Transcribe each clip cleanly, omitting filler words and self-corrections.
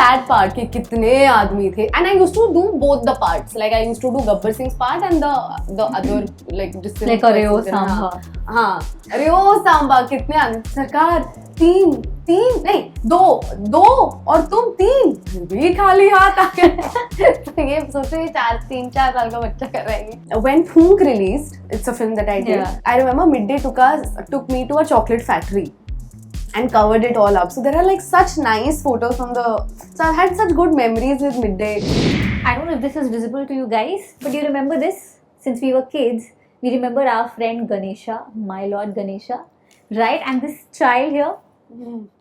that part कि कितने आदमी थे, and I used to do both the parts. Like I used to do Gabbar Singh's part and the other like distant like Reo Samba. हाँ Reo Samba कितने आदमी सरकार तीन नहीं दो और तुम तीन भी खाली हाथ आ गए. तो ये सोचो 3-4 साल का बच्चा कर रहा है. When Phoonk released, it's a film that I did. Yeah. I remember Midday took me to a chocolate factory and covered it all up. So there are like such nice photos from the. So I've had such good memories with Midday. I don't know if this is visible to you guys, but you remember this? Since we were kids, we remember our friend Ganesha, my Lord Ganesha, right? And this child here,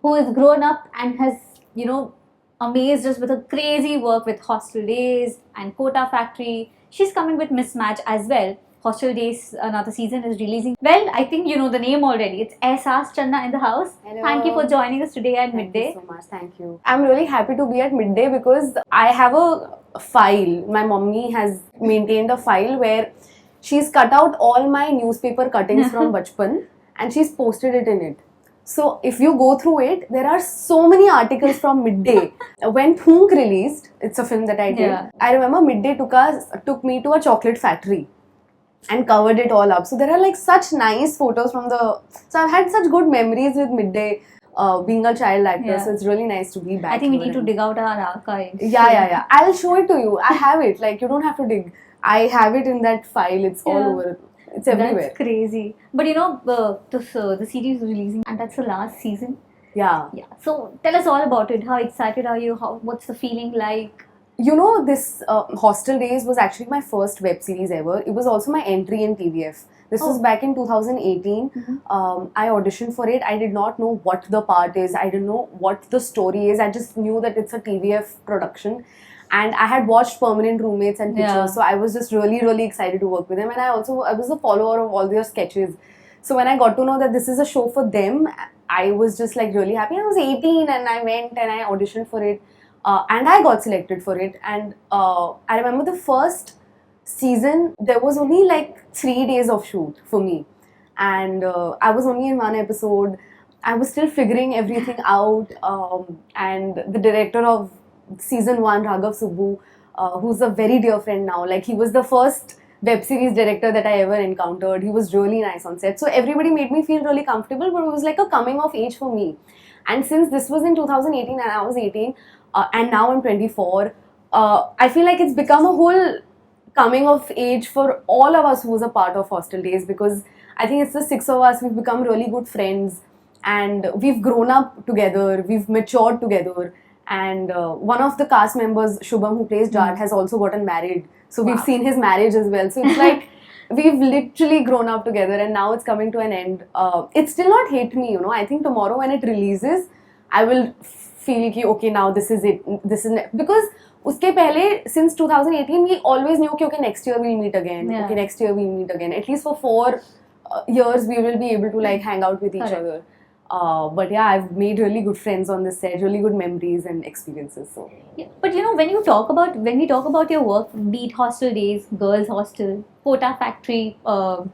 who is grown up and has, you know, amazed us with her crazy work with Hostel Daze and Kota Factory. She's coming with Mismatch as well. Hostel Daze, another season is releasing. Well, I think you know the name already. It's Ahsaas Channa in the house. Hello. Thank you for joining us today at Midday. Thank you so much. Thank you. I'm really happy to be at Midday because I have a file. My mommy has maintained a file where she's cut out all my newspaper cuttings from Bachpan and she's posted it in it. So if you go through it, there are so many articles from Midday. When Phoonk released, it's a film that I did. Yeah. I remember Midday took me to a chocolate factory and covered it all up. So there are like such nice photos from the. So I've had such good memories with Midday, being a child actor. Yeah. So it's really nice to be back. I think we here need to and- dig out our archives. Yeah. I'll show it to you. I have it. Like you don't have to dig. I have it in that file. It's all Yeah. over. It's everywhere. That's crazy. But you know, the series is releasing and that's the last season. Yeah. Yeah. So tell us all about it. How excited are you? What's the feeling like? You know, this Hostel Daze was actually my first web series ever. It was also my entry in TVF. This was back in 2018. I auditioned for it. I did not know what the part is. I didn't know what the story is. I just knew that it's a TVF production. And I had watched Permanent Roommates and Pictures. Yeah. So I was just really excited to work with them. And I was a follower of all their sketches. So when I got to know that this is a show for them, I was just like really happy. I was 18 and I went and I auditioned for it. And I got selected for it. And I remember the first season, there was only like 3 days of shoot for me. And I was only in one episode. I was still figuring everything out. And the director of season 1, Raghav Subbu, who's a very dear friend now, like he was the first web series director that I ever encountered. He was really nice on set. So everybody made me feel really comfortable, but it was like a coming of age for me. And since this was in 2018 and I was 18, and now I'm 24, I feel like it's become a whole coming of age for all of us who was a part of Hostel Daze, because I think it's the 6 of us, we've become really good friends and we've grown up together, we've matured together. And one of the cast members, Shubham, who plays Jad, has also gotten married. So we've seen his marriage as well. So it's like we've literally grown up together and now it's coming to an end. It's still not hit me, you know. I think tomorrow when it releases, I will feel ki, okay, now this is it. Because uske pehle, since 2018, we always knew ki, okay, next year we'll meet again. Yeah. Okay, next year we'll meet again. At least for 4 years, we will be able to like hang out with each Correct. other. But yeah, I've made really good friends on this set, really good memories and experiences. So Yeah, but you know, when we talk about your work, be it Hostel Daze, Girls Hostel, Kota Factory, Half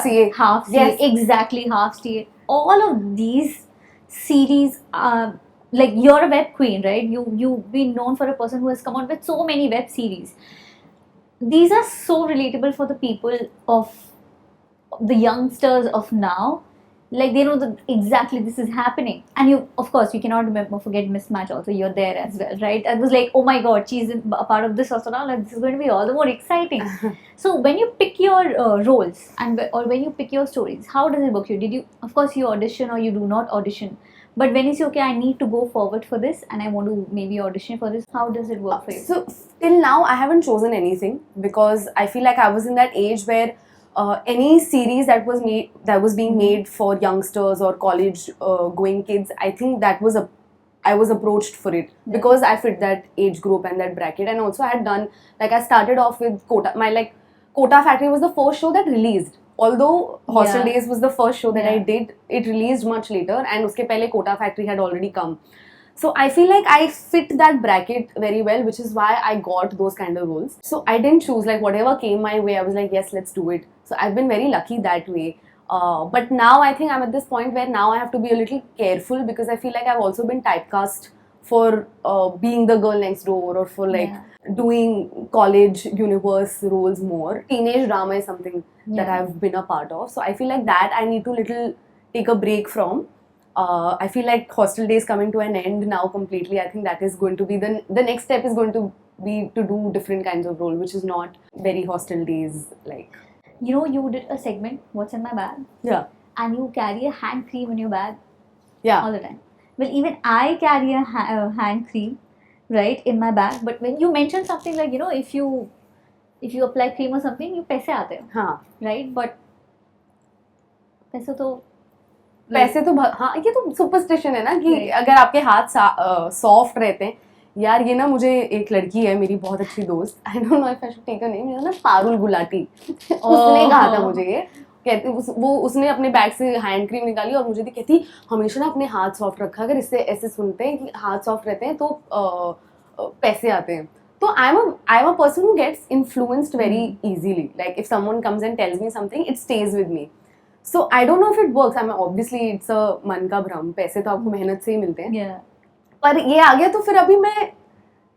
CA. Half CA, Yes. exactly, Half CA. All of these series are like, you're a web queen, right? You've been known for a person who has come out with so many web series. These are so relatable for the people of the youngsters of now. Like, they know that exactly this is happening. And you, of course, you cannot forget Mismatch also. You're there as well, right? I was like, oh my god, she's a part of this also now. Like, this is going to be all the more exciting. So when you pick your roles or when you pick your stories, how does it work? Of course, you audition or you do not audition. But when you say, okay, I need to go forward for this and I want to maybe audition for this, how does it work for you? So till now, I haven't chosen anything because I feel like I was in that age where any series that was being made for youngsters or college going kids, I think I was approached for it because I fit that age group and that bracket. And also I had done, like, I started off with Kota. Kota Factory was the first show that released. Although Hostel Daze was the first show that I did, it released much later, and uske pehle Kota Factory had already come. So I feel like I fit that bracket very well, which is why I got those kind of roles. So I didn't choose, like, whatever came my way, I was like, yes, let's do it. So I've been very lucky that way. But now I think I'm at this point where now I have to be a little careful because I feel like I've also been typecast for being the girl next door or for like doing college universe roles more. Teenage drama is something that I've been a part of. So I feel like that I need to little take a break from. I feel like Hostel Days coming to an end now completely. I think that is going to be the next step is going to be to do different kinds of role, which is not very Hostel Days like. You know, you did a segment, What's in My Bag? Yeah. And you carry a hand cream in your bag Yeah. all the time. Well, even I carry a hand cream, right, in my bag. But when you mention something like, you know, if you apply cream or something, you पैसे आते हैं. हाँ. Right? But पैसे तो पैसे तो हाँ ये तो सुपरस्टिशन है ना कि अगर आपके हाथ सॉफ्ट रहते हैं यार ये ना मुझे एक लड़की है मेरी बहुत अच्छी दोस्त I don't know if I should take a name ना पारुल गुलाटी उसने कहा था मुझे ये कहती वो उसने अपने बैग से हैंड क्रीम निकाली और मुझे भी कहती हमेशा ना अपने हाथ सॉफ्ट रखा अगर इससे ऐसे सुनते हैं कि हाथ सॉफ्ट रहते हैं तो पैसे आते हैं तो I am a person who gets influenced very easily like if someone comes and tells me something it stays with me so I don't know if it works I am obviously it's a मन का भ्रम पैसे तो आपको मेहनत से ही मिलते हैं पर ये आ गया तो फिर अभी मैं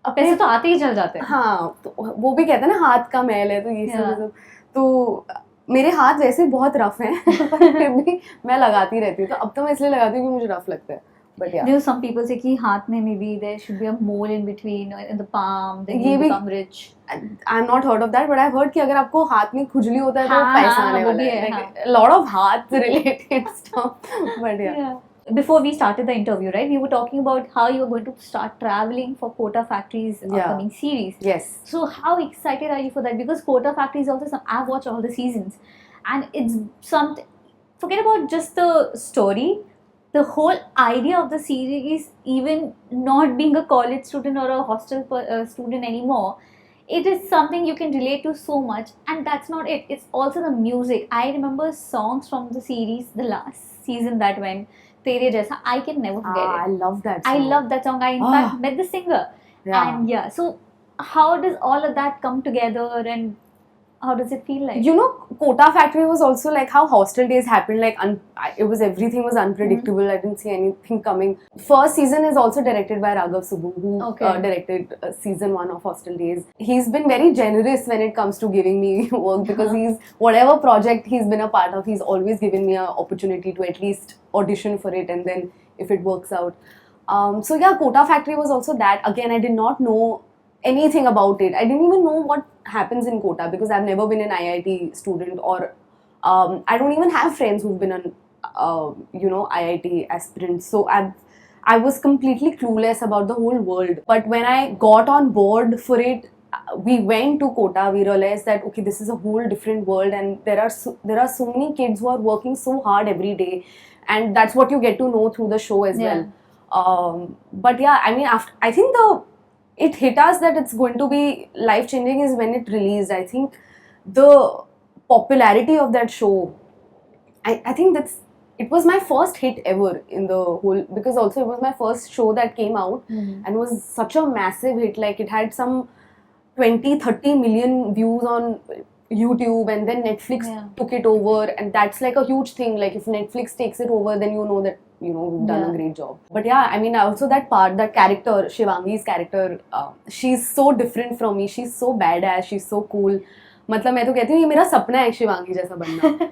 पैसे तो आते ही चल जाते हैं हाँ तो वो भी कहते हैं ना हाथ का मैल है तो ये सब तो मेरे हाथ वैसे बहुत रफ हैं पर फिर भी मैं लगाती रहती हूँ तो अब तो मैं इसलिए लगाती हूँ कि मुझे रफ लगता है बट यार some people say कि हाथ में maybe there should be a mole in between in the palm then you become rich. I'm not heard of that but I've heard कि अगर आपको हाथ में खुजली होता है तो पैसा आने वाला है like a lot of heart related stuff but yeah. Before we started the interview, right, we were talking about how you were going to start traveling for Quota Factory's upcoming series. Yes. So how excited are you for that? Because Quota Factory is also I've watched all the seasons, and it's something. Forget about just the story. The whole idea of the series, even not being a college student or a hostel student anymore, it is something you can relate to so much, and that's not it. It's also the music. I remember songs from the series, the last season that went. Tere Jaisa, I can never forget it. I love that song. I love that song. I in fact met the singer. Yeah. And so how does all of that come together and how does it feel like? You know, Quota Factory was also like how Hostel Days happened. Like it was everything was unpredictable. I didn't see anything coming. First season is also directed by Raghav Subbu, who directed season 1 of Hostel Days. He's been very generous when it comes to giving me work because whatever project he's been a part of, he's always given me an opportunity to at least audition for it, and then if it works out. So yeah, Quota Factory was also that. Again, I did not know anything about it. I didn't even know what happens in Quota because I've never been an IIT student or I don't even have friends who've been an IIT aspirants. So I was completely clueless about the whole world. But when I got on board for it, we went to Quota. We realized that okay, this is a whole different world, and there are so many kids who are working so hard every day, and that's what you get to know through the show as well. But yeah, I mean, I think it hit us that it's going to be life changing is when it released. I think the popularity of that show, I think it was my first hit ever in the whole, because also it was my first show that came out and was such a massive hit. Like it had some 20-30 million views on YouTube, and then Netflix took it over, and that's like a huge thing. Like if Netflix takes it over, then you know that we've done a great job. But yeah, I mean, also that character, Shivangi's character, she's so different from me. She's so badass, she's so cool. मतलब मैं तो कहती हूँ ये मेरा सपना है शिवांगी जैसा बनना.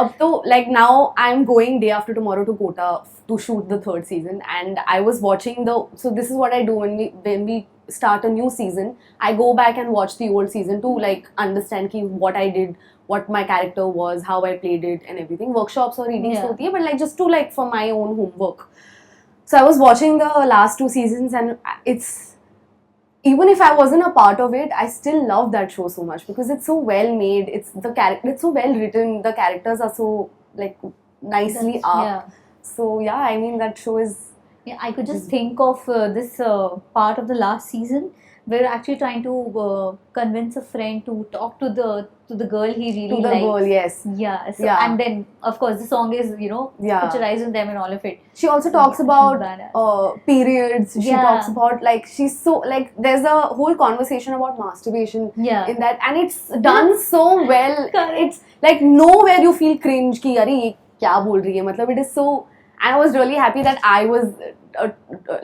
अब तो like now I'm going day after tomorrow to Kota to shoot the 3rd season, and I was watching so this is what I do when we start a new season. I go back and watch the old season to like understand what I did, what my character was, how I played it and everything. Workshops or readings hoti hai, but like just to like for my own homework. So I was watching the last 2 seasons, and even if I wasn't a part of it, I still love that show so much because it's so well made. It's so well written. The characters are so like nicely up. So yeah, I mean that show is. Yeah, I could just think of this part of the last season we're actually trying to convince a friend to talk to the girl he really To the likes. girl, yes. Yeah. So, Yeah. and then of course the song is Yeah. picturizing them and all of it. She also So, talks yeah, she's about badass. periods. She Yeah. talks about like she's so like there's a whole conversation about masturbation Yeah. in that, and it's done so well. Correct. It's like nowhere you feel cringe कि अरे ये क्या बोल रही है मतलब it is so. I was really happy that I was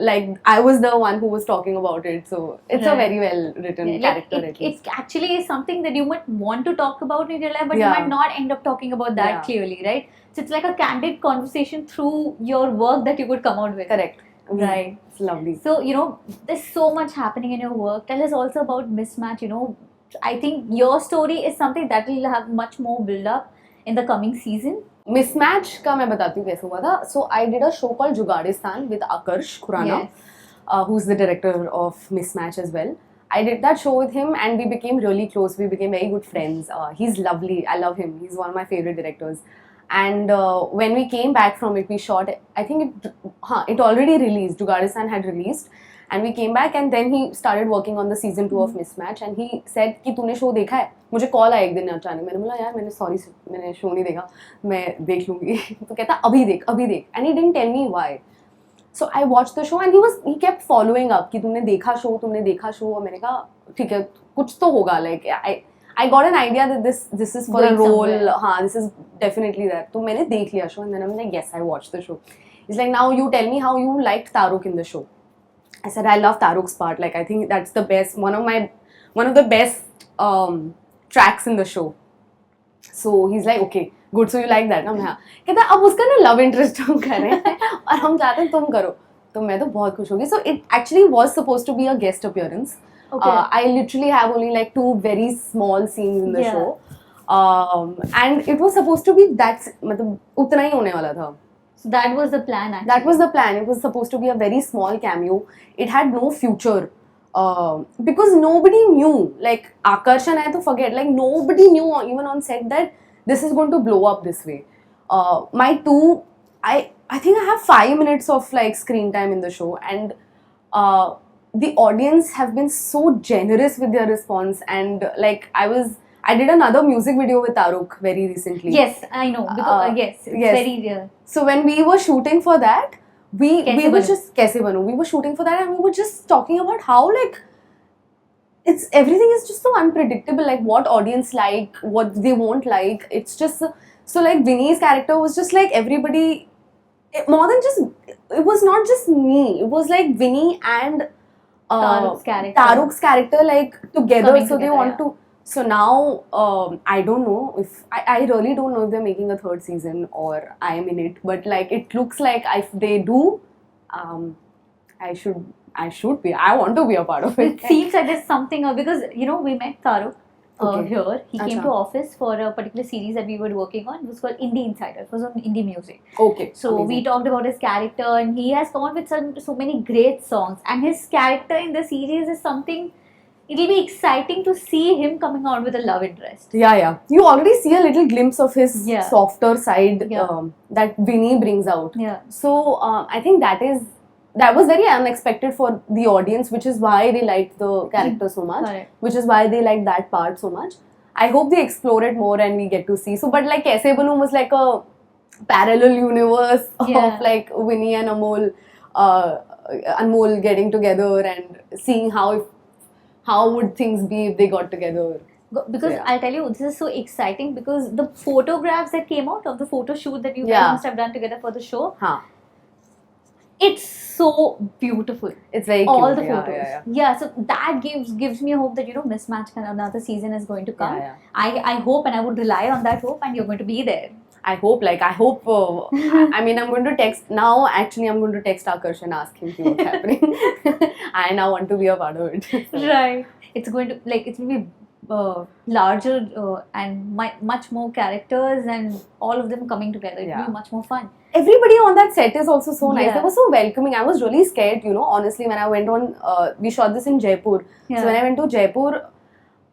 like I was the one who was talking about it. So it's a Right. very well written Yeah, like character. At least. it actually is something that you might want to talk about in your life, but you Yeah. might not end up talking about that Yeah. clearly, right? So it's like a candid conversation through your work that you could come out with. Correct. Right. It's lovely. So, there's so much happening in your work. Tell us also about Mismatch. I think your story is something that will have much more build up in the coming season. Mismatch का मैं बताती हूँ कैसे हुआ था. So I did a show called Jugadistan with Akarsh Khurana, Yes. who's the director of Mismatch as well. I did that show with him and we became really close. We became very good friends. He's lovely. I love him. He's one of my favorite directors. And when we came back from it, we shot. I think it already released. Jugadistan had released, and we came back. And then he started working on the season 2 of Mismatch. And he said कि तूने show देखा है? मुझे call आया एक दिन अचानक. मैंने बोला यार मैंने शो नहीं देखा. मैं देख लूँगी. तो कहता अभी देख. And he didn't tell me why. So I watched the show and he kept following up कि तुमने देखा शो और मैंने कहा ठीक है कुछ तो होगा like I got an idea that this is for Going a role. somewhere. हाँ, this is definitely that. तो मैंने देख लिया show and then I'm like yes, I watched the show. It's like now you tell me how you liked Taruk in the show. I said I love Taruk's part. Like I think that's the best one of the best tracks in the show. So he's like okay, good. So you like that? ना मैं हाँ. कहता अब उसका ना love interest हम कर रहे हैं और हम चाहते हैं तुम करो. तो मैं तो बहुत खुश होगी. So it actually was supposed to be a guest appearance. Okay. I literally have only like 2 very small scenes in the Yeah. show. And it was supposed to be that मतलब उतना ही होने वाला था. So that was the plan actually. That was the plan. It was supposed to be a very small cameo. It had no future. Because nobody knew, like Akarsh and I to forget, like nobody knew even on set that this is going to blow up this way. I think I have 5 minutes of like screen time in the show, and the audience have been so generous with their response, and like I did another music video with Taruk very recently. Yes, I know. Because, yes, it's yes. very real. So when we were shooting for that, we Kaise were Banu? just Kaise Banu. We were shooting for that and we were just talking about how like everything is just so unpredictable. Like what audience like, what they won't like. It's just so like Vinny's character was just like everybody. More than just it was not just me. It was like Vinny and Taruk's character like together. Coming So they together, want yeah. to. So now I don't know if I really don't know if they're making a 3rd season or I am in it. But like it looks like if they do, I should be. I want to be a part of it. It seems like there's something because we met Taruk Okay. here. He came Acha. to office for a particular series that we were working on. It was called Indie Insider. It was on indie music. Okay. So amazing. we talked about his character, and he has come up with so many great songs. And his character in the series is something. It'll be exciting to see him coming out with a love interest. Yeah. You already see a little glimpse of his Yeah. softer side Yeah. that Vinny brings out. Yeah. So I think that was very unexpected for the audience, which is why they liked the character so much. Correct. Which is why they liked that part so much. I hope they explore it more and we get to see. So, but like Kaise Banu was like a parallel universe Yeah. of like Vinny and Anmol getting together and seeing how would things be if they got together. Because Yeah. I'll tell you, this is so exciting because the photographs that came out of the photo shoot that you guys Yeah. must have done together for the show, Huh. it's so beautiful. It's very All cute. the photos. Yeah. So that gives me hope that Mismatch and another season is going to come. Yeah. I hope, and I would rely on that hope, and you're going to be there. I hope. I mean, I'm going to text now. Actually, I'm going to text Akarsh and ask him what's happening. I now want to be a part of it. Right. It's going to be larger and much more characters and all of them coming together. It will Yeah. be much more fun. Everybody on that set is also so nice. Yeah. They were so welcoming. I was really scared, honestly, when I went on. We shot this in Jaipur. Yeah. So when I went to Jaipur,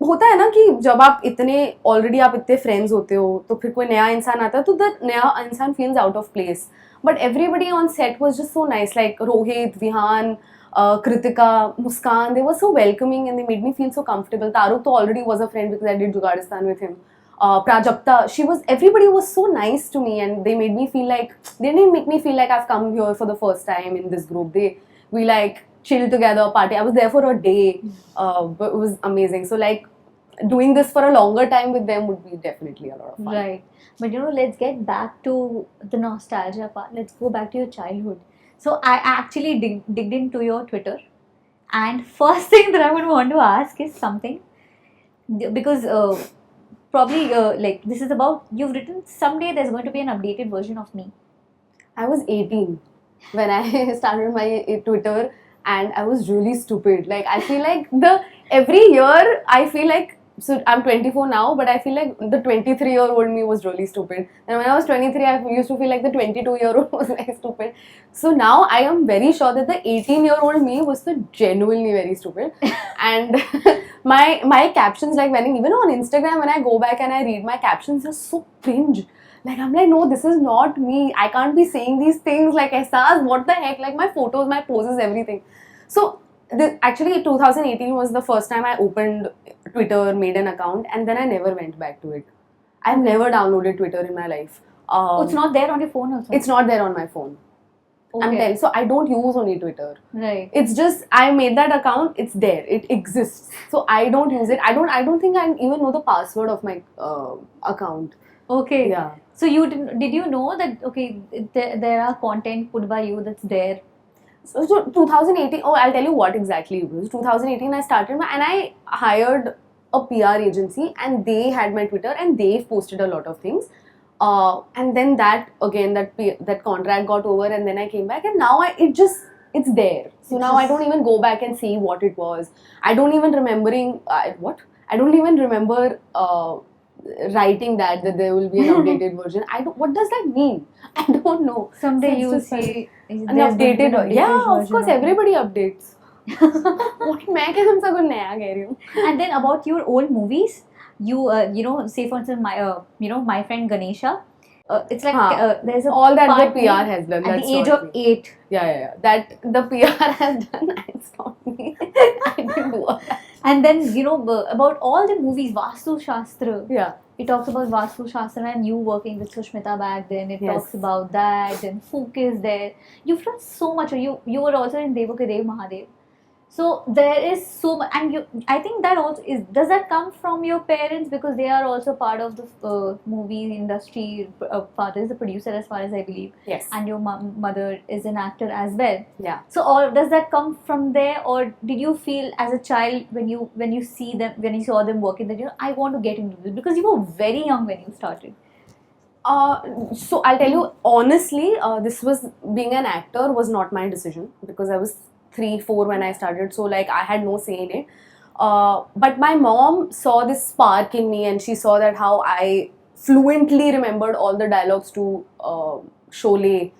होता है ना कि जब आप इतने friends होते हो तो फिर कोई नया इंसान आता है तो द नया इंसान feels out of place. But everybody on set was just so nice, like Rohit, Vihan, Kritika, Muskan, they were so welcoming and they made me feel so comfortable. Taruk to already was a friend because I did Jugadistan with him. Prajakta, everybody was so nice to me and they made me feel like, they didn't make me feel like I've come here for the first time in this group. We like chilled together, party. I was there for a day, but it was amazing. So like doing this for a longer time with them would be definitely a lot of fun. Right. But let's get back to the nostalgia part. Let's go back to your childhood. So I actually digged into your Twitter, and first thing that I would want to ask is something, because probably like this is about, you've written someday there's going to be an updated version of me. I was 18 when I started my Twitter and I was really stupid. Like I feel like every year I feel like, so I'm 24 now, but I feel like the 23-year-old me was really stupid. And when I was 23, I used to feel like the 22-year-old was very stupid. So now I am very sure that the 18-year-old me was the genuinely very stupid. And my captions, like even on Instagram, when I go back and I read my captions, they're so cringe. Like I'm like, no, this is not me. I can't be saying these things. Like Ahsaas, what the heck? Like my photos, my poses, everything. So actually 2018 was the first time I opened Twitter, made an account, and then I never went back to it. I've never downloaded Twitter in my life. It's not there on your phone also? It's not there on my phone. Okay. I'm telling. So I don't use only Twitter. Right. It's just I made that account. It's there. It exists. So I don't use it. I don't think I even know the password of my account. Okay. Yeah. So did you know that there are content put by you that's there? So 2018, I'll tell you what exactly it was. 2018, I started and I hired a PR agency and they had my Twitter and they've posted a lot of things. And then that contract got over and then I came back and now it's there. So now I don't even go back and see what it was. I don't even remembering, I don't even remember writing that there will be an updated version. What does that mean? I don't know. Someday So you will see an updated version. Yeah, of course, everybody updates. What मैं क्या तुमसे कुछ नया कह रही हूँ? And then about your old movies, you say for instance my friend Ganesha. It's like there's all that the PR has done. At the age of 8. Yeah. That the PR has done. It's not me. I didn't do all that. And then about all the movies, Vastu Shastra. Yeah. It talks about Vastu Shastra and you working with Sushmita back then. It talks about that. And Phoonk is there. You've done so much. You were also in Devakidev Mahadev. So there is so much, and I think that also is. Does that come from your parents, because they are also part of the movie industry? Father is the producer, as far as I believe. Yes. And your mother is an actor as well. Yeah. So does that come from there, or did you feel as a child when you saw them working that I want to get into this, because you were very young when you started? So I'll tell you honestly, this was being an actor was not my decision because I was 3-4 when I started, so like I had no say in it. But my mom saw this spark in me and she saw that how I fluently remembered all the dialogues to Sholay.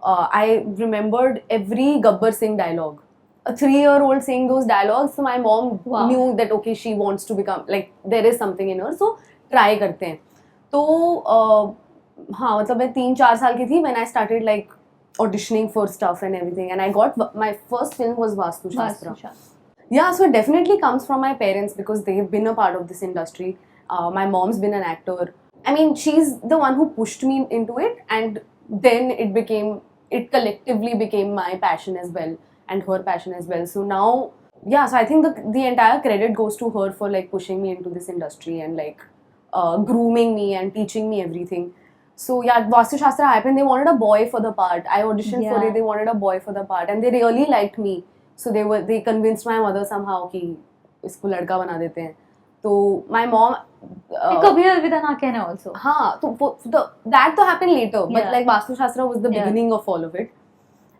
I remembered every Gabbar Singh dialogue. A 3-year-old saying those dialogues, so my mom knew that okay, she wants to become, like there is something in her, so try करते हैं. तो हाँ मतलब मैं 3-4 साल की थी when I started like auditioning for stuff and everything, and I got my first film was Vastu Shastra. Yeah, so it definitely comes from my parents because they've been a part of this industry. My mom's been an actor. I mean, she's the one who pushed me into it, and then it collectively became my passion as well and her passion as well. So now, yeah, so I think the entire credit goes to her for like pushing me into this industry and like grooming me and teaching me everything. So yeah, Vastu Shastra happened. They wanted a boy for the part. I auditioned for it. They wanted a boy for the part, and they really liked me. So they convinced my mother somehow कि इसको लड़का बना देते हैं. So my mom. कभी अलविदा ना कहना also. हाँ, तो that happened later. But like Vastu Shastra was the beginning of all of it.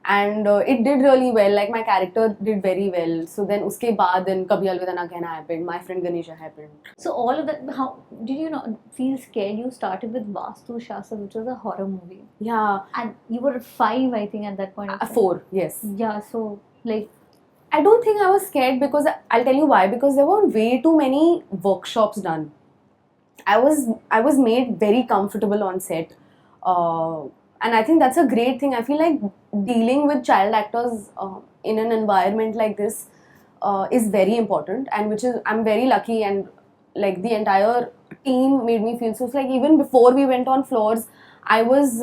And it did really well. Like my character did very well. So then उसके बाद then कभी अलविदा ना कहना happened. My friend Ganesha happened. So all of that, how did you not feel scared? You started with Vastu Shastra, which was a horror movie. Yeah. And you were 5, I think, at that point. 4, yes. Yeah. So like, I don't think I was scared because I'll tell you why. Because there were way too many workshops done. I was made very comfortable on set. and I think that's a great thing. I feel like dealing with child actors in an environment like this is very important, and which is, I'm very lucky, and like the entire team made me feel so. It's like even before we went on floors, I was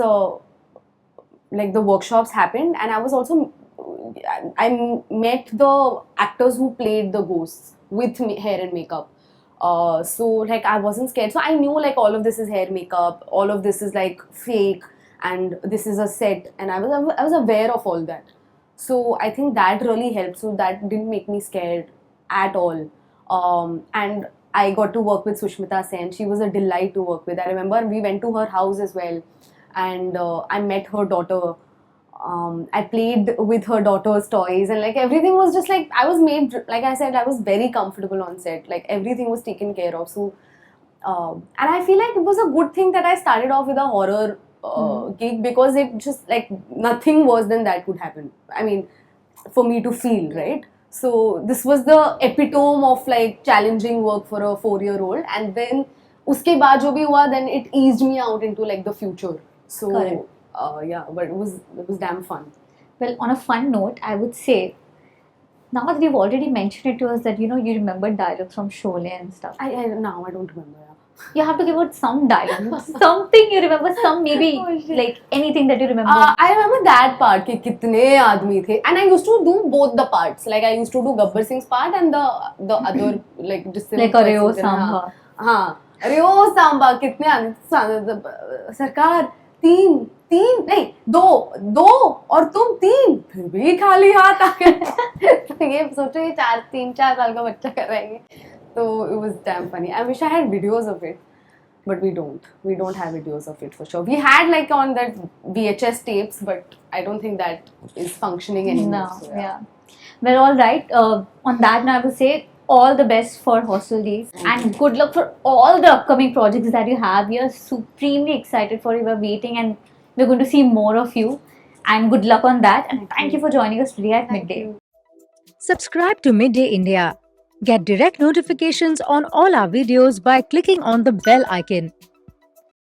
like the workshops happened, and I was also, I met the actors who played the ghosts with hair and makeup. So like I wasn't scared. So I knew like all of this is hair makeup, all of this is like fake, and this is a set, and I was aware of all that. So I think that really helped. So that didn't make me scared at all. And I got to work with Sushmita Sen. She was a delight to work with. I remember we went to her house as well, and I met her daughter. I played with her daughter's toys, and like everything was just like, I was made, like I said, I was very comfortable on set. Like everything was taken care of. So, and I feel like it was a good thing that I started off with a horror gig, because it just like nothing worse than that could happen. I mean, for me to feel, right? So this was the epitome of like challenging work for a 4-year-old, and then uske baad jo bhi hua, then it eased me out into like the future. So Correct. yeah, but it was damn fun. Well, on a fun note, I would say, now that you've already mentioned it to us that you remember dialogues from Sholay and stuff, I now I don't remember. you have to give out some dialogue, something you remember, some maybe Oh, shit. like anything that you remember. I remember that part कि कितने आदमी थे, and I used to do both the parts. Like I used to do Gabbar Singh's part and the other like just like अरे ओ सांभा. हाँ अरे ओ सांभा कितने आदमी, सरकार तीन नहीं दो और तुम तीन, फिर भी खाली हाथ आके तो ये सोचो ये 3-4 साल का बच्चा कर रहा है. So it was damn funny. I wish I had videos of it, but we don't have videos of it for sure. We had like on that VHS tapes, but I don't think that is functioning anymore. No, So, yeah. Well, all right. On that note, I would say all the best for Hostel Daze and good luck for all the upcoming projects that you have. We are supremely excited for you. We're waiting and we're going to see more of you. And good luck on that. And thank you for joining us today at Thank Midday. you. Subscribe to Midday India. Get direct notifications on all our videos by clicking on the bell icon.